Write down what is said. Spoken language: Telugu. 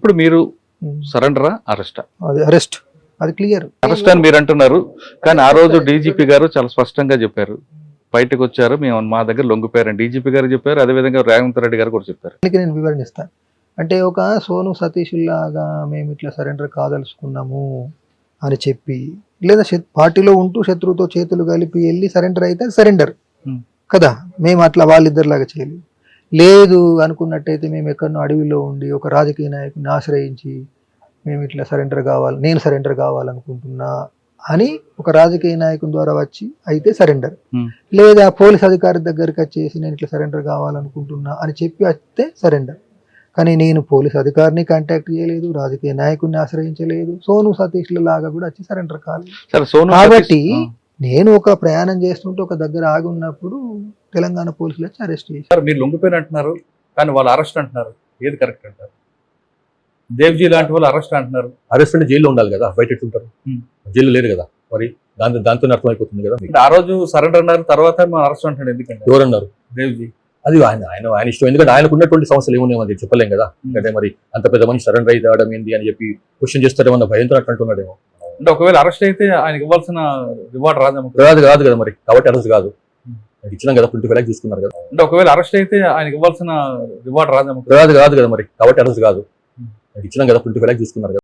ఇప్పుడు మీరు సరెండరా, అరెస్టా? అది అరెస్ట్, అది క్లియర్. అరెస్ట్ అని మీరు అంటున్నారు, కానీ ఆ రోజు డీజీపీ గారు చాలా స్పష్టంగా చెప్పారు, బయటకు వచ్చారు, మేము మా దగ్గర లొంగిపోయారని డీజీపీ గారు చెప్పారు, అదేవిధంగా రేవంత్ రెడ్డి గారు కూడా చెప్పారు. నేను వివరణ ఇస్తాను. అంటే ఒక సోను సతీష్ లాగా మేము ఇట్లా సరెండర్ కాదలుచుకున్నాము అని చెప్పి, లేదా పార్టీలో ఉంటూ శత్రువుతో చేతులు కలిపి వెళ్ళి సరెండర్ అయితే సరెండర్ కదా. మేము అట్లా వాళ్ళిద్దరిలాగా చేయలేదు. లేదు అనుకున్నట్టయితే మేము ఎక్కడో అడవిలో ఉండి ఒక రాజకీయ నాయకుని ఆశ్రయించి మేము ఇట్లా సరెండర్ కావాలి, నేను సరెండర్ కావాలనుకుంటున్నా అని ఒక రాజకీయ నాయకుని ద్వారా వచ్చి అయితే సరెండర్, లేదా పోలీస్ అధికారి దగ్గరికి వచ్చేసి నేను ఇట్లా సరెండర్ కావాలనుకుంటున్నా అని చెప్పి వస్తే సరెండర్. కానీ నేను పోలీస్ అధికారిని కాంటాక్ట్ చేయలేదు, రాజకీయ నాయకుడిని ఆశ్రయించలేదు, సోను సతీష్ లాగా కూడా వచ్చి సరెండర్ కాలేదు. కాబట్టి నేను ఒక ప్రయాణం చేస్తుంటే ఒక దగ్గర ఆగి ఉన్నప్పుడు తెలంగాణ పోలీసులు వచ్చి అరెస్ట్ చేశారు. మీరు లొంగిపోయిన అంటున్నారు, కానీ వాళ్ళు అరెస్ట్ అంటున్నారు, ఏది కరెక్ట్ అంటారు? దేవ్జీ లాంటి వాళ్ళు అరెస్ట్ అంటున్నారు. అరెస్ట్ అంటే జైల్లో ఉండాలి కదా, బయట ఎట్లుంటారు? జైలు లేదు కదా, మరి దాంతో అర్థమైపోతుంది కదా. ఆ రోజు సరెండర్ అన్నారు, తర్వాత మనం అరెస్ట్ అంటాడు ఎందుకంటే? ఎవరన్నారు? దేవ్జీ. అది ఆయన ఇష్టం, ఎందుకంటే ఆయనకు ఉన్నటువంటి సమస్యలు ఏమున్నాయో అది చెప్పలేం కదా. అంటే మరి అంత పెద్ద మనిషి సరెండర్ అయితే ఆడడం ఏంది అని చెప్పి క్వశ్చన్ చేస్తారేమన్నా భయంతో అంటున్నాడేమో. అంటే ఒకవేళ అరెస్ట్ అయితే ఆయనకి ఇవ్వాల్సిన రివార్డ్ రాదేమో. కాదు కదా మరి, కాబట్టి అరెస్ట్ కాదు. ఇచ్చినాం కదా, పొలిటికల్ యాక్ట్ చూసుకున్నారు కదా. అంటే ఒకవేళ అరెస్ట్ అయితే ఆయనకి ఇవ్వాల్సిన రివార్డ్ రాదేమో. కాదు కదా మరి, కాబట్టి అరెస్ట్ కాదు. ఇచ్చినాం కదా, పొలిటికల్ యాక్ట్ చూసుకున్నారు కదా.